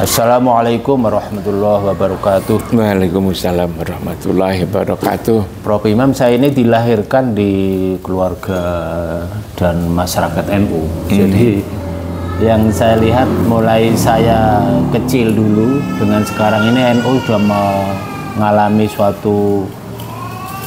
Assalamualaikum warahmatullahi wabarakatuh. Waalaikumsalam warahmatullahi wabarakatuh. Prof. Imam, saya ini dilahirkan di keluarga dan masyarakat NU. Jadi yang saya lihat mulai saya kecil dulu dengan sekarang ini NU sudah mengalami suatu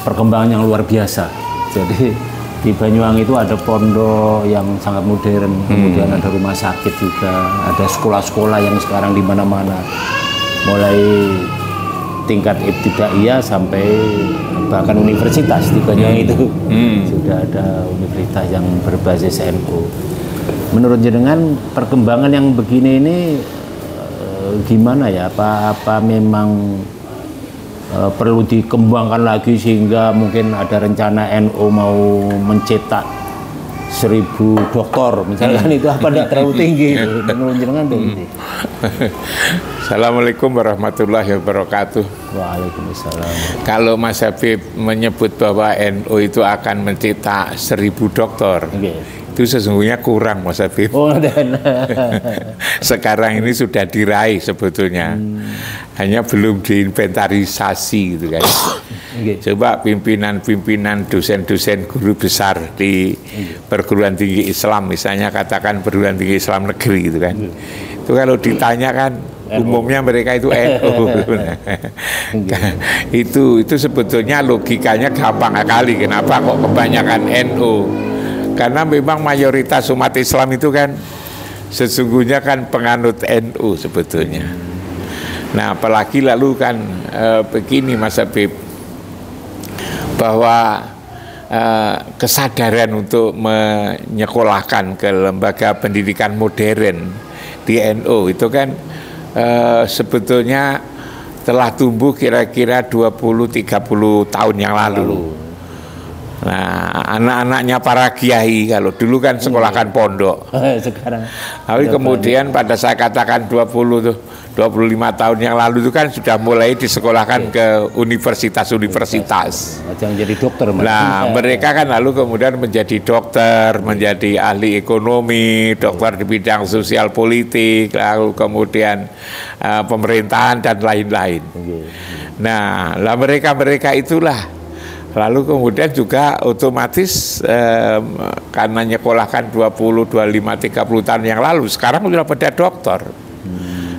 perkembangan yang luar biasa. Jadi di Banyuwangi itu ada pondok yang sangat modern, kemudian ada rumah sakit juga, ada sekolah-sekolah yang sekarang di mana-mana, mulai tingkat ibtidaiyah sampai bahkan universitas di Banyuwangi itu sudah ada universitas yang berbasis NU. Menurut jenengan perkembangan yang begini ini gimana ya? Apa memang perlu dikembangkan lagi sehingga mungkin ada rencana NU mau mencetak 1000 doktor misalkan itu apa tidak terlalu tinggi menurut jenengan tuh? Assalamualaikum warahmatullahi wabarakatuh. Waalaikumsalam. Kalau Mas Habib menyebut bahwa NU itu akan mencetak 1000 doktor, itu sesungguhnya kurang, Mas Habib. Oh, dan sekarang ini sudah diraih sebetulnya, hanya belum diinventarisasi gitu kan. Coba pimpinan-pimpinan dosen-dosen guru besar di perguruan tinggi Islam, misalnya katakan perguruan tinggi Islam negeri gitu kan, itu kalau ditanya kan umumnya mereka itu NU. Itu sebetulnya logikanya gampang sekali. Kenapa kok kebanyakan NU? Karena memang mayoritas umat Islam itu kan sesungguhnya kan penganut NU sebetulnya. Nah, apalagi lalu kan begini Mas Habib, bahwa kesadaran untuk menyekolahkan ke lembaga pendidikan modern di NU itu kan sebetulnya telah tumbuh kira-kira 20-30 tahun yang lalu. Nah, anak-anaknya para kiai, kalau dulu kan sekolahkan pondok. Sekarang. Tapi kemudian pada saya katakan 25 tahun yang lalu itu kan sudah mulai disekolahkan ke universitas-universitas. Yang jadi dokter. Nah, mereka kan lalu kemudian menjadi dokter, menjadi ahli ekonomi, dokter di bidang sosial politik, lalu kemudian pemerintahan dan lain-lain. Nah, lah mereka itulah. Lalu kemudian juga otomatis karena nyekolahkan 20, 25, 30 tahun yang lalu, sekarang sudah pada doktor.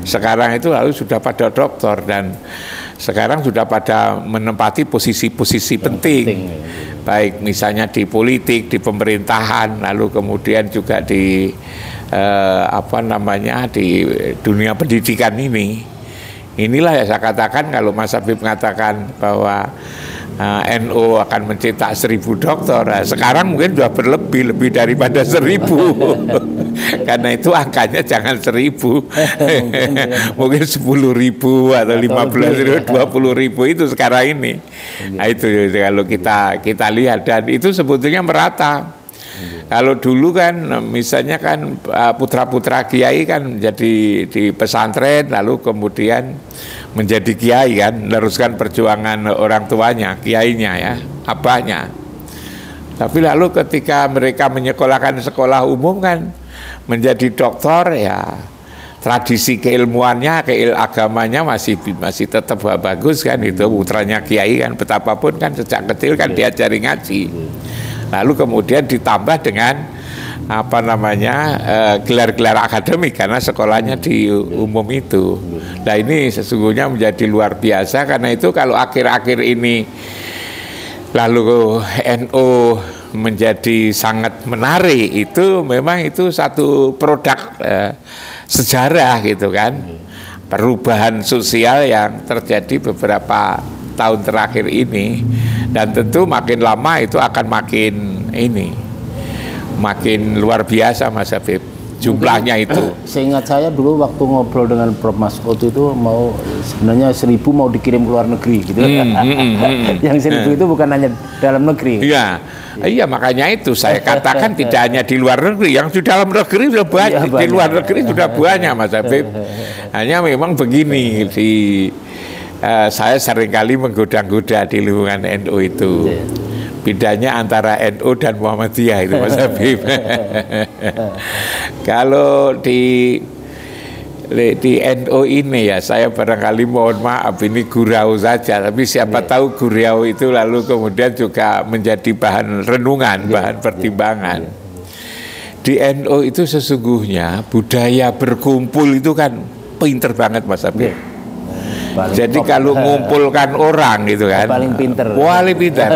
Sekarang itu lalu sudah pada doktor dan sekarang sudah pada menempati posisi-posisi penting. Baik misalnya di politik, di pemerintahan, lalu kemudian juga di di dunia pendidikan ini. Inilah yang saya katakan kalau Mas Habib mengatakan bahwa NU akan mencetak 1000 dokter. Nah, sekarang mungkin sudah lebih daripada 1000. Karena itu angkanya jangan 1000. Mungkin 10.000 atau 15.000, 20.000 itu sekarang ini. Nah, itu kalau kita lihat, dan itu sebetulnya merata. Kalau dulu kan misalnya kan putra-putra kiai kan jadi di pesantren, lalu kemudian menjadi kiai kan, meneruskan perjuangan orang tuanya, kiainya ya, abahnya. Tapi lalu ketika mereka menyekolahkan sekolah umum kan, menjadi doktor ya, tradisi keilmuannya, agamanya masih tetap bagus kan, itu putranya kiai kan, betapapun kan sejak kecil kan diajari ngaji. Lalu kemudian ditambah dengan gelar-gelar akademik karena sekolahnya di umum itu. Nah, ini sesungguhnya menjadi luar biasa, karena itu kalau akhir-akhir ini lalu NU menjadi sangat menarik, itu memang itu satu produk sejarah gitu kan, perubahan sosial yang terjadi beberapa tahun terakhir ini, dan tentu makin lama itu akan makin luar biasa Mas Habib jumlahnya itu. Seingat saya dulu waktu ngobrol dengan Prof. Mas'ud itu sebenarnya 1000 mau dikirim ke luar negeri gitu. Yang 1000 itu bukan hanya dalam negeri. Iya, makanya itu saya katakan tidak hanya di luar negeri, yang di dalam negeri sudah banyak, di luar negeri sudah banyak Mas Habib. Hanya memang begini, saya seringkali menggoda-goda di lingkungan NU itu. Bedanya antara NU dan Muhammadiyah itu Mas Habib. Kalau di di NU ini ya, saya barangkali mohon maaf ini gurau saja, tapi siapa tahu gurau itu lalu kemudian juga menjadi bahan renungan, bahan pertimbangan. Di NU itu sesungguhnya budaya berkumpul itu kan pinter banget Mas Habib. Jadi kalau mengumpulkan orang gitu kan, paling pinter.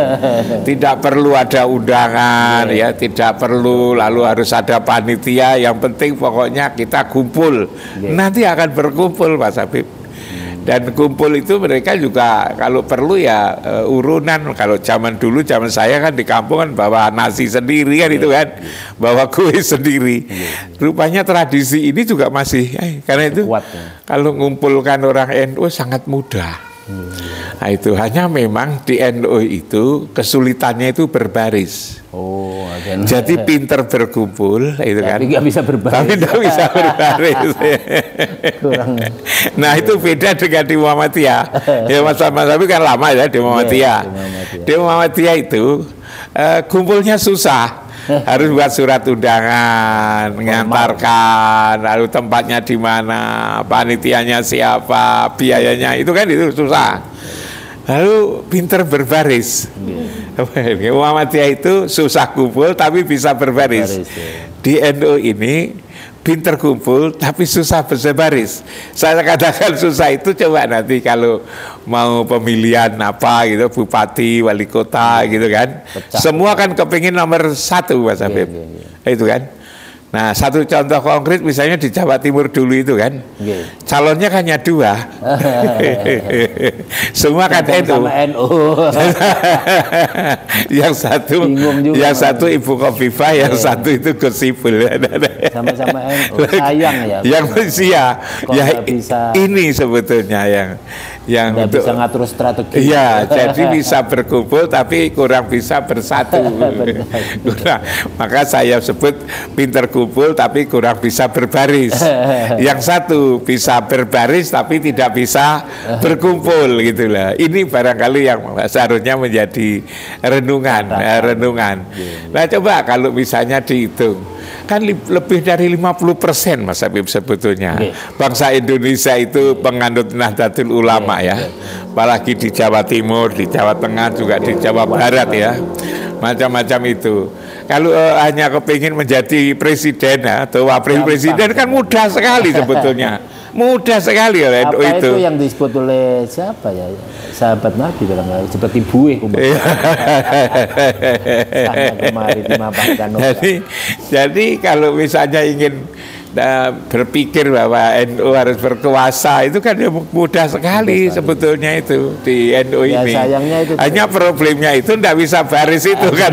Tidak perlu ada undangan ya, tidak perlu lalu harus ada panitia. Yang penting pokoknya kita kumpul. Nanti akan berkumpul Mas Habib. Dan kumpul itu mereka juga kalau perlu ya urunan. Kalau zaman dulu, zaman saya kan di kampung kan bawa nasi sendiri kan itu kan, bawa kue sendiri. Rupanya tradisi ini juga masih, karena itu kalau mengumpulkan orang NU sangat mudah. Nah itu hanya memang di NU itu kesulitannya itu berbaris. Jadi pinter berkumpul itu kan, tapi nggak bisa berbaris. Tapi nggak bisa berbaris. Nah itu beda dengan di Muhammadiyah. Ya Mas Habib kan lama ya di Muhammadiyah. Di Muhammadiyah itu kumpulnya susah. Harus buat surat undangan, mengantarkan, lalu tempatnya di mana, panitianya siapa, biayanya itu kan itu susah. Lalu pinter berbaris. Muhammadiyah itu susah kumpul tapi bisa berbaris. Di NU ini pinter kumpul tapi susah berbaris. Saya katakan susah itu coba nanti kalau mau pemilihan apa gitu, bupati, wali kota gitu kan, semua kan kepingin nomor 1 Mas Habib. Itu kan. Nah satu contoh konkret misalnya di Jawa Timur dulu itu kan, calonnya hanya 2. Semua kan NU. Yang satu Ibu Khofifah, yang satu itu Gus Ipul. Sama-sama NU. Sayang ya. Yang ya ini sebetulnya yang untuk, bisa ngatur strategi. Iya, jadi bisa berkumpul tapi kurang bisa bersatu. Maka saya sebut pinter kumpul tapi kurang bisa berbaris. Yang satu bisa berbaris tapi tidak bisa berkumpul gitulah. Ini barangkali yang seharusnya menjadi renungan. Nah coba kalau misalnya dihitung, kan lebih dari 50% Mas Habib sebetulnya. Bangsa Indonesia itu penganut Nahdlatul Ulama ya. Apalagi di Jawa Timur, di Jawa Tengah, juga di Jawa Barat ya. Macam-macam itu. Kalau hanya kepingin menjadi presiden atau wakil presiden kan mudah sekali sebetulnya. Mudah sekali oleh NU itu. Itu yang disebut oleh siapa ya? Sahabat Nabi bilang seperti buih. Jadi kalau misalnya ingin berpikir bahwa NU harus berkuasa itu kan mudah sekali sebetulnya itu di NU ini. Hanya problemnya itu tidak bisa baris itu kan.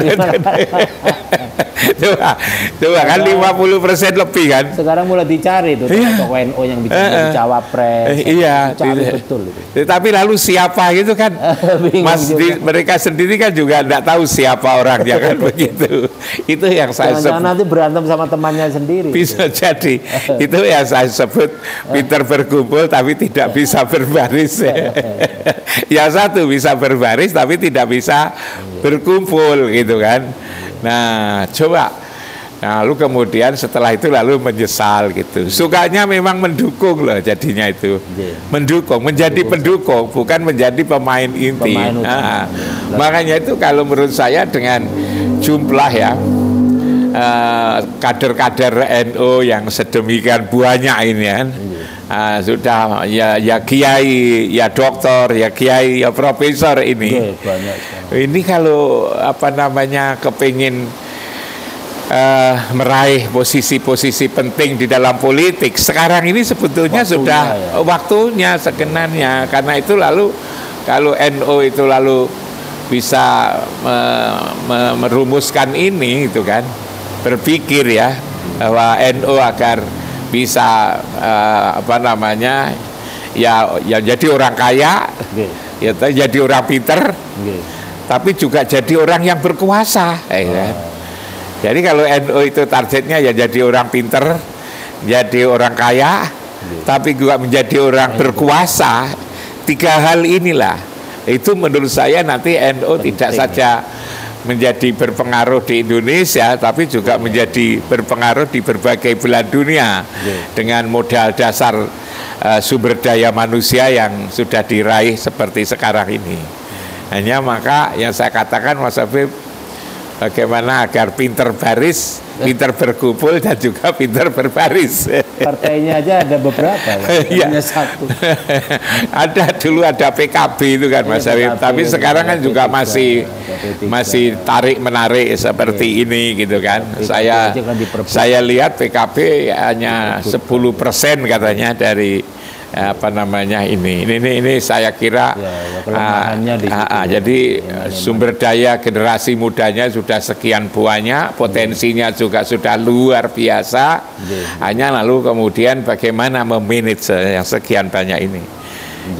Coba kan 50% lebih kan. Sekarang mulai dicari itu tokoh NU yang bikin cawapres. Dicari betul itu. Tapi lalu siapa gitu kan? Mereka sendiri kan juga tidak tahu siapa orangnya kan begitu. Itu yang saya sebut. Nanti berantem sama temannya sendiri. Bisa jadi. Itu yang saya sebut pinter berkumpul tapi tidak bisa berbaris. Yang satu bisa berbaris tapi tidak bisa berkumpul gitu kan. Nah coba, lalu kemudian setelah itu lalu menyesal gitu. Sukanya memang mendukung loh jadinya itu, mendukung, menjadi pendukung bukan menjadi pemain inti. Makanya itu kalau menurut saya dengan jumlah ya kader-kader NU yang sedemikian banyak ini kan, sudah ya kiai, ya doktor, ya kiai, ya profesor ini. Ini kalau apa namanya kepingin meraih posisi-posisi penting di dalam politik sekarang ini sebetulnya sudah waktunya sebenarnya. Karena itu lalu kalau NU itu lalu bisa merumuskan ini itu kan, berpikir ya bahwa NU agar bisa apa namanya ya jadi orang kaya, ya jadi orang pinter, tapi juga jadi orang yang berkuasa. Jadi kalau NU itu targetnya ya jadi orang pinter, jadi orang kaya, tapi juga menjadi orang berkuasa. 3 hal inilah itu menurut saya nanti NU tidak saja menjadi berpengaruh di Indonesia, tapi juga menjadi berpengaruh di berbagai belahan dunia dengan modal dasar sumber daya manusia yang sudah diraih seperti sekarang ini. Hanya maka yang saya katakan Mas Habib, bagaimana agar pinter baris, pinter berkumpul, dan juga pinter berbaris. Partainya aja ada beberapa ya, hanya satu. Dulu ada PKB itu kan Mas Habib, tapi sekarang kan juga masih tarik menarik seperti ini gitu kan. Saya lihat PKB hanya 10% katanya dari apa namanya ini saya kira jadi sumber daya generasi mudanya sudah sekian banyak, potensinya juga sudah luar biasa. Hanya lalu kemudian bagaimana memanage yang sekian banyak ini.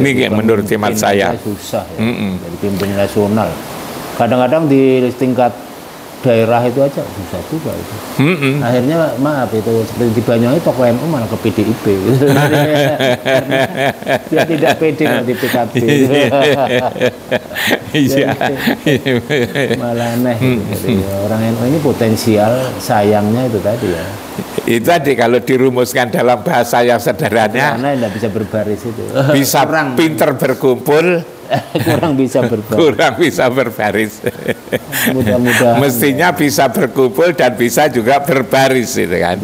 Ini menurut hemat saya susah ya. Jadi pimpin nasional kadang-kadang di tingkat daerah itu aja susah juga itu. Akhirnya maaf itu seperti di Banyuwangi tokoh NU malah ke PDIP gitu. Dia tidak pede di PKB. Iya. Malah aneh. Jadi orang NU ini potensial, sayangnya itu tadi ya. Itu tadi kalau dirumuskan dalam bahasa yang sederhana, karena tidak bisa berbaris itu. Bisa pinter berkumpul, kurang bisa berbaris. Mudah-mudahan mestinya bisa berkumpul dan bisa juga berbaris itu kan.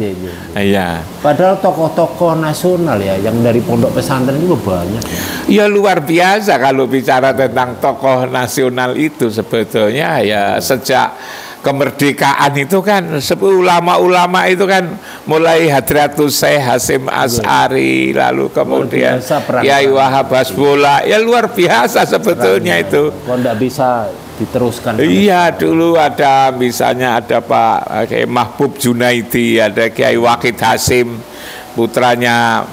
Iya. Padahal tokoh-tokoh nasional ya yang dari pondok pesantren itu banyak. Ya luar biasa kalau bicara tentang tokoh nasional itu sebetulnya ya sejak kemerdekaan itu kan ulama-ulama itu kan mulai Hadratus Syekh Hasyim Asy'ari, lalu kemudian Kyai Wahab Hasbullah, ya luar biasa sebetulnya itu. Kalau tidak bisa diteruskan. Iya, dulu ada misalnya ada Pak Kyai Mahbub Junaidi, ada Kyai Waqid Hasyim, putranya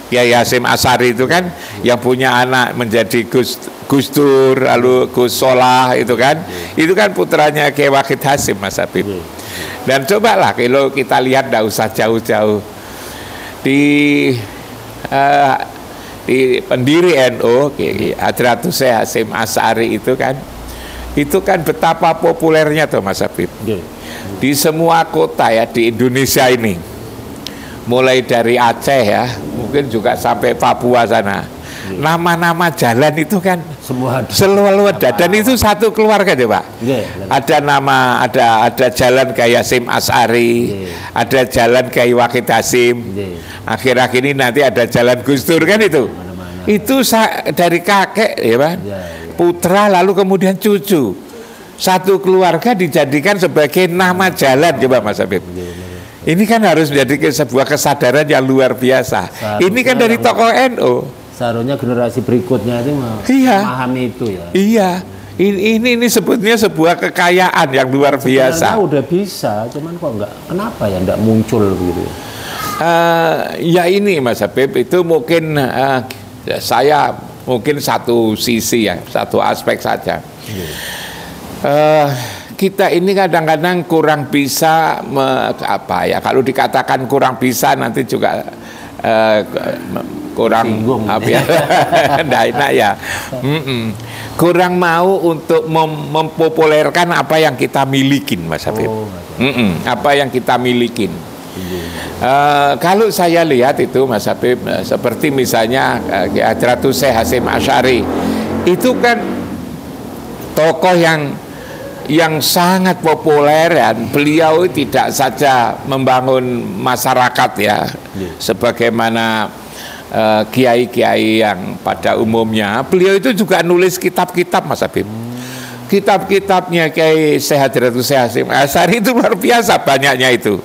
Kyai Hasyim Asy'ari itu kan yang punya anak menjadi Gus Dur, lalu Gus Solah itu kan putranya Kyai Waqid Hasyim, Mas Habib. Dan cobalah kalau kita lihat, tidak usah jauh-jauh di pendiri NU Hadratus Syekh Hasyim Asy'ari itu kan betapa populernya tuh Mas Habib. Di semua kota ya di Indonesia ini, mulai dari Aceh ya, mungkin juga sampai Papua sana. Nama-nama jalan itu kan semua ada, dan itu satu keluarga deh Pak. Ada nama, ada jalan Kyai Hasyim Asy'ari, ada jalan Kyai Waqid Hasyim. Akhir-akhir ini nanti ada jalan Gus Dur kan itu. Itu dari kakek ya Pak, putra lalu kemudian cucu. Satu keluarga dijadikan sebagai nama jalan coba Mas Habib. Ini kan harus menjadi sebuah kesadaran yang luar biasa. Ini kan dari tokoh NU. Seharusnya generasi berikutnya itu memahami itu ya. Iya. Ini sebetulnya sebuah kekayaan yang luar biasa. Sebenarnya udah bisa, cuman kok enggak, kenapa ya enggak muncul begitu? Ya ini Mas Habib, itu mungkin saya mungkin satu sisi ya, satu aspek saja. Kita ini kadang-kadang kurang bisa kalau dikatakan kurang bisa nanti juga kurang enak ya. Kurang mau untuk mempopulerkan apa yang kita milikin, Mas Habib. Apa yang kita milikin. Kalau saya lihat itu Mas Habib, seperti misalnya Hadratus Syekh Hasyim Asy'ari, itu kan tokoh yang sangat populer, dan beliau tidak saja membangun masyarakat ya, sebagaimana kiai-kiai yang pada umumnya, beliau itu juga nulis kitab-kitab Mas Habib. Kitab-kitabnya Kyai Hadratus Syekh Hasyim Asy'ari itu luar biasa banyaknya itu.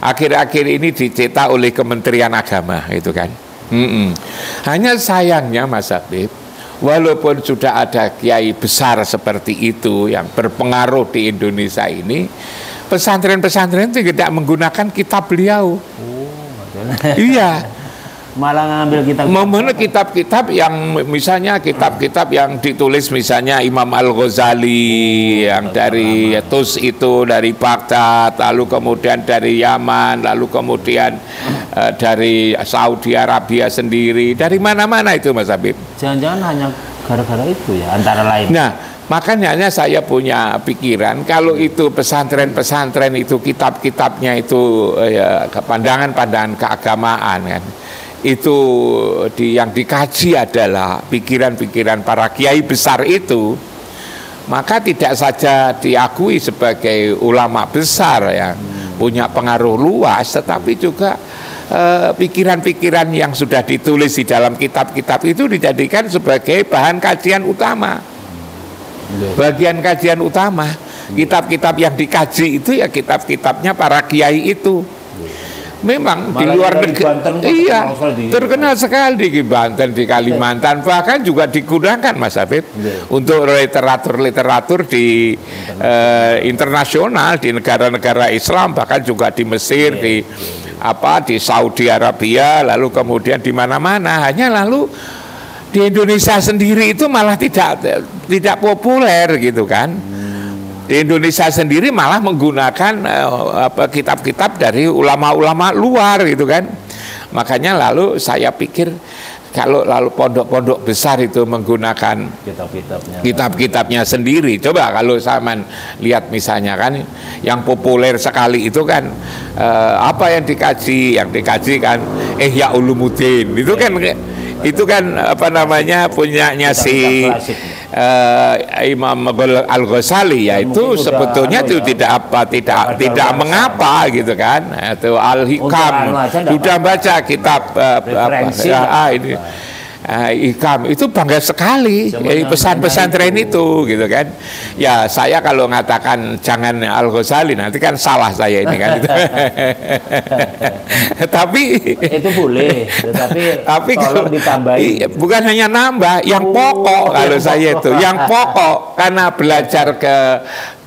Akhir-akhir ini dicetak oleh Kementerian Agama itu kan. Hanya sayangnya Mas Habib, walaupun sudah ada kiai besar seperti itu yang berpengaruh di Indonesia ini, pesantren-pesantren itu tidak menggunakan kitab beliau. Iya. Malah ngambil kitab-kitab yang misalnya kitab-kitab yang ditulis misalnya Imam Al-Ghazali yang dari Tus itu, dari Baghdad, lalu kemudian dari Yaman, lalu kemudian dari Saudi Arabia sendiri, dari mana-mana itu Mas Habib. Jangan-jangan hanya gara-gara itu ya, antara lain. Nah, Makanya saya punya pikiran kalau itu pesantren-pesantren itu kitab-kitabnya itu pandangan-pandangan keagamaan kan. Itu yang dikaji adalah pikiran-pikiran para kiai besar itu, maka tidak saja diakui sebagai ulama besar yang punya pengaruh luas, tetapi juga pikiran-pikiran yang sudah ditulis di dalam kitab-kitab itu dijadikan sebagai bahan kajian utama, bagian kajian utama. Kitab-kitab yang dikaji itu ya kitab-kitabnya para kiai itu. Memang di luar negeri terkenal sekali di Banten, di Kalimantan, bahkan juga digunakan Mas Habib untuk literatur di internasional, di negara-negara Islam, bahkan juga di Mesir, di Saudi Arabia, lalu kemudian di mana-mana. Hanya lalu di Indonesia sendiri itu malah tidak populer gitu kan. Di Indonesia sendiri malah menggunakan kitab-kitab dari ulama-ulama luar gitu kan. Makanya lalu saya pikir kalau lalu pondok-pondok besar itu menggunakan kitab-kitabnya sendiri. Coba kalau saya lihat misalnya kan yang populer sekali itu kan apa yang dikaji? Yang dikaji kan Ihya Ulumuddin. Itu kan apa namanya punyanya si Imam Al-Ghazali, yaitu sebetulnya itu tidak mengapa gitu kan. Itu Al-Hikam sudah baca kitab ini Hikam itu bangga sekali pesan-pesantren itu gitu kan. Ya saya kalau mengatakan jangan Al-Ghazali nanti kan salah saya ini kan. Tapi itu boleh, tapi tolong ditambahi. Bukan hanya nambah, yang pokok kalau saya itu, yang pokok karena belajar ke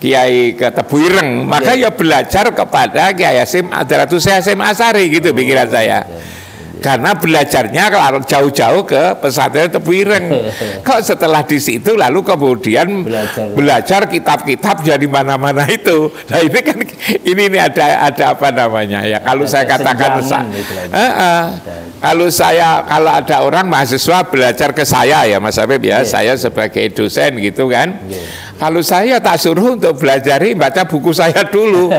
Kiai ke Tebu Ireng, maka ya belajar kepada Kiai Hasyim Hasyim Asy'ari gitu pikiran saya. Karena belajarnya kalau jauh-jauh ke pesantren Tebu Ireng. Kok setelah di situ lalu kemudian belajar kitab-kitab jadi mana-mana itu. Nah ini kan ini ada apa namanya ya? Kalau saya katakan kalau ada orang mahasiswa belajar ke saya ya Mas Habib ya, saya sebagai dosen gitu kan. Kalau saya tak suruh untuk belajari baca buku saya dulu.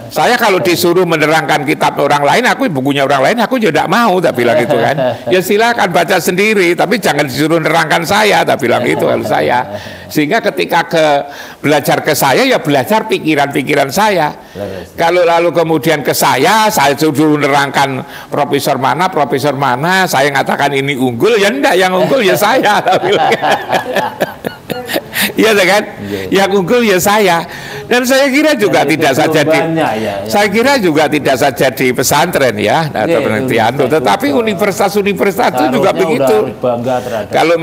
Saya kalau disuruh menerangkan kitab orang lain, aku bukunya orang lain, aku juga tidak mau, tak bilang gitu kan. Ya silakan baca sendiri, tapi jangan disuruh menerangkan saya, tak bilang gitu kalau saya. Sehingga ketika belajar ke saya, ya belajar pikiran-pikiran saya. Kalau lalu kemudian ke saya suruh menerangkan profesor mana, saya mengatakan ini unggul, ya enggak, yang unggul ya saya, tak bilang. Iya kan? Yang unggul ya saya. Dan saya kira juga tidak saja di pesantren ya, tetapi universitas-universitas itu juga begitu. Kalau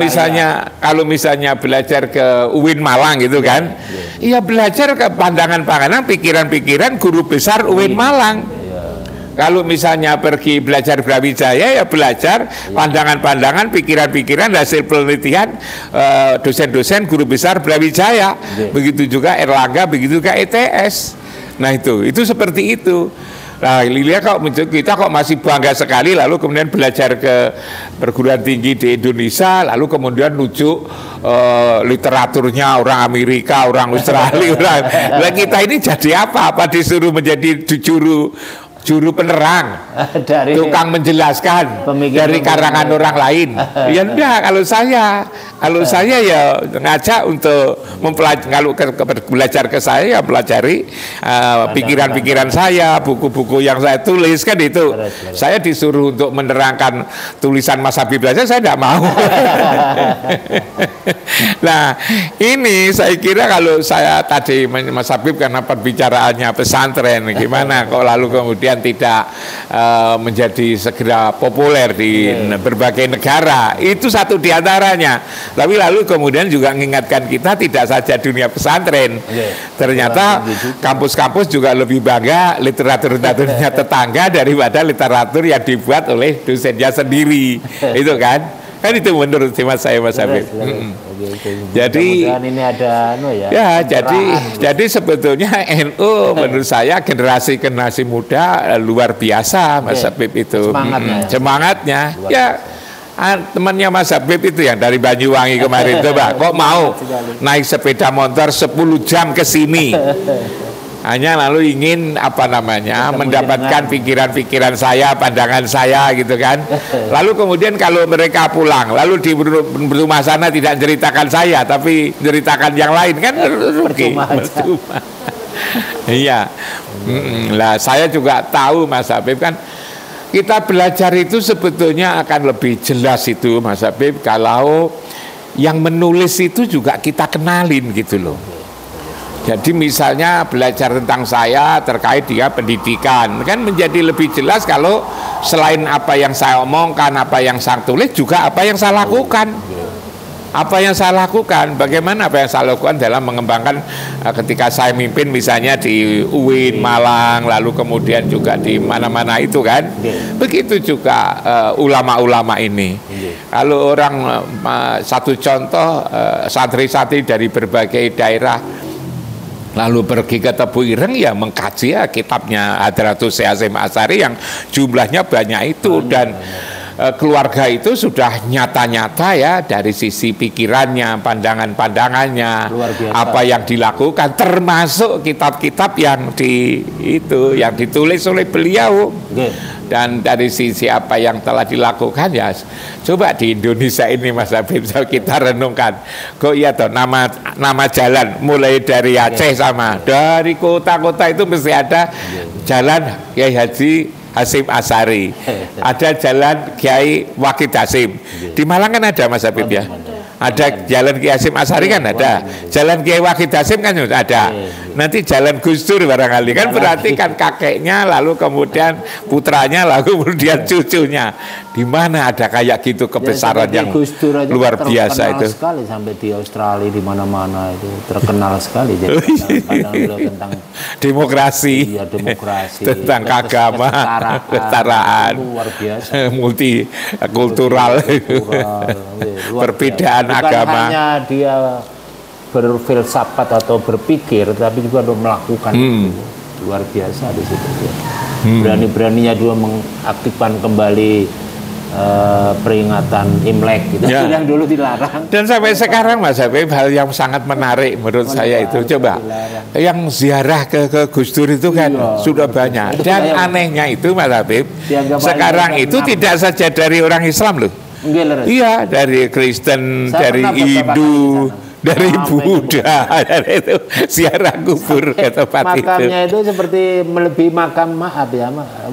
misalnya belajar ke UIN Malang gitu kan, iya belajar ke pandangan-pandangan, pikiran-pikiran guru besar UIN Malang. Kalau misalnya pergi belajar Brawijaya ya belajar pandangan-pandangan, pikiran-pikiran, hasil penelitian dosen-dosen guru besar Brawijaya. Begitu juga Erlangga, begitu juga ETS. Nah itu seperti itu. Nah, lihat kita kok masih bangga sekali lalu kemudian belajar ke perguruan tinggi di Indonesia, lalu kemudian nujuk literaturnya orang Amerika, orang Australia, Nah kita ini jadi apa disuruh menjadi juru penerang, tukang menjelaskan dari karangan orang lain. Ya enggak, kalau saya ya ngajak untuk belajar ke saya ya pelajari pikiran-pikiran saya, buku-buku yang saya tulis kan itu. Saya disuruh untuk menerangkan tulisan Mas Habib saja saya tidak mau. Nah, ini saya kira kalau saya tadi Mas Habib karena perbicaraannya pesantren gimana kok lalu kemudian tidak menjadi segera populer di berbagai negara, itu satu diantaranya. Tapi lalu kemudian juga mengingatkan kita tidak saja dunia pesantren, ternyata kampus-kampus juga lebih bangga literaturnya tetangga daripada literatur yang dibuat oleh dosennya sendiri. Itu kan itu menurut hemat saya Mas Habib. Jadi ini ada jadi sebetulnya NU menurut saya generasi muda luar biasa Mas Habib itu semangatnya ya temannya Mas Habib itu yang dari Banyuwangi kemarin, coba kok mau naik sepeda motor 10 jam ke sini hanya lalu ingin mendapatkan pikiran-pikiran saya, pandangan saya gitu kan. Lalu kemudian kalau mereka pulang lalu di rumah sana tidak ceritakan saya tapi ceritakan yang lain kan rugi. Iya. Lah saya juga tahu Mas Habib kan, kita belajar itu sebetulnya akan lebih jelas itu Mas Habib kalau yang menulis itu juga kita kenalin gitu loh. Jadi misalnya belajar tentang saya terkait dia pendidikan kan menjadi lebih jelas kalau selain apa yang saya omongkan, apa yang saya tulis juga apa yang saya lakukan. Apa yang saya lakukan, bagaimana apa yang saya lakukan dalam mengembangkan ketika saya mimpin misalnya di UIN Malang, lalu kemudian juga di mana-mana itu kan. Begitu juga ulama-ulama ini. Kalau orang satu contoh santri-santri dari berbagai daerah lalu pergi ke Tebu Ireng ya mengkaji ya kitabnya Hadratus Syekh Hasyim Asy'ari yang jumlahnya banyak itu dan keluarga itu sudah nyata-nyata ya dari sisi pikirannya, pandangan-pandangannya, apa yang dilakukan termasuk kitab-kitab yang ditulis oleh beliau. Dan dari sisi apa yang telah dilakukan ya coba di Indonesia ini Mas Habib kita renungkan kok iya toh nama jalan mulai dari Aceh sama dari kota-kota itu mesti ada jalan Kiai Haji Hasyim Asy'ari, ada jalan Kiai Waqid Hasyim. Di Malang kan ada Mas Habib ya. Ada jalan Kiai Hasyim Asy'ari kan ada. Jalan Kiai Waqid Hasyim kan ada. Nanti jalan Gus Dur barangkali kan berarti kan kakeknya lalu kemudian putranya lalu kemudian cucunya. Di mana ada kayak gitu kebesaran yang luar biasa itu. Sekali sampai di Australia di mana-mana itu terkenal sekali jadi tentang demokrasi. Iya, demokrasi. Tentang agama, kesetaraan, luar biasa. Multikultural. Perbedaan bukan agama. Hanya dia berfilsafat atau berpikir, tapi juga untuk melakukan itu. Luar biasa di situ. Berani-beraninya juga mengaktifkan kembali peringatan Imlek gitu yang dulu dilarang. Dan sampai sekarang Mas Habib hal yang sangat menarik menurut saya itu coba yang ziarah ke Gus Dur itu kan sudah banyak dan anehnya itu Mas Habib sekarang itu tidak saja dari orang Islam loh. Iya, dari Kristen, dari Hindu, dari Buddha, dari itu ziarah kubur ke tempat itu. Makamnya itu seperti melebihi makam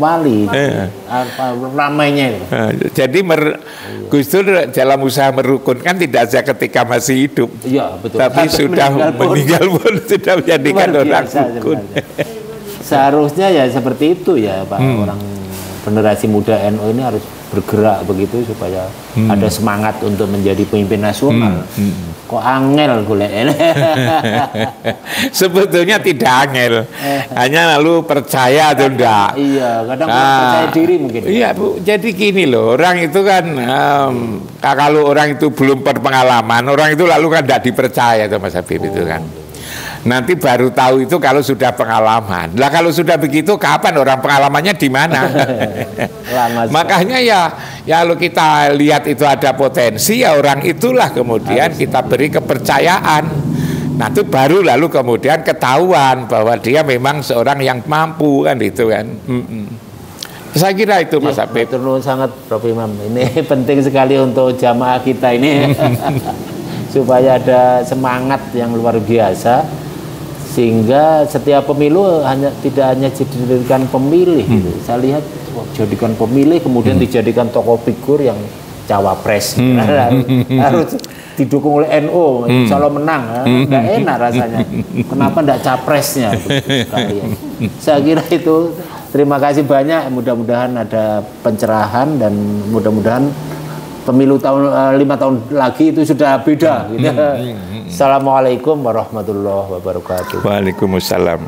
wali, ramainya itu. Jadi Gus Dur dalam usaha merukunkan tidak saja ketika masih hidup, betul. tapi sudah meninggal pun sudah menjadikan orang rukun. Seharusnya ya seperti itu ya Pak, orang generasi muda NU ini harus bergerak begitu supaya ada semangat untuk menjadi pemimpin nasional. Kok angel golek. Sebetulnya tidak angel, hanya lalu percaya atau enggak. Iya, kadang percaya diri mungkin. Iya Bu, jadi gini loh, orang itu kan kalau orang itu belum berpengalaman, orang itu lalu kan tidak dipercaya tuh Mas Habib itu kan. Nanti baru tahu itu kalau sudah pengalaman. Lah kalau sudah begitu kapan orang pengalamannya di mana? Makanya ya kalau kita lihat itu ada potensi ya orang itulah kemudian kita beri kepercayaan. Nah itu baru lalu kemudian ketahuan bahwa dia memang seorang yang mampu kan itu kan. Saya kira itu Mas Habib. Sangat Prof Imam. Ini penting sekali untuk jamaah kita ini supaya ada semangat yang luar biasa. Sehingga setiap pemilu tidak hanya dijadikan pemilih gitu. Saya lihat jadikan pemilih kemudian dijadikan tokoh figur yang cawapres harus didukung oleh NU, insya Allah menang, nggak enak rasanya. Kenapa nggak capresnya? Saya kira itu. Terima kasih banyak. Mudah-mudahan ada pencerahan dan mudah-mudahan pemilu tahun 5 tahun lagi itu sudah beda. Gitu. Assalamualaikum warahmatullahi wabarakatuh. Waalaikumsalam.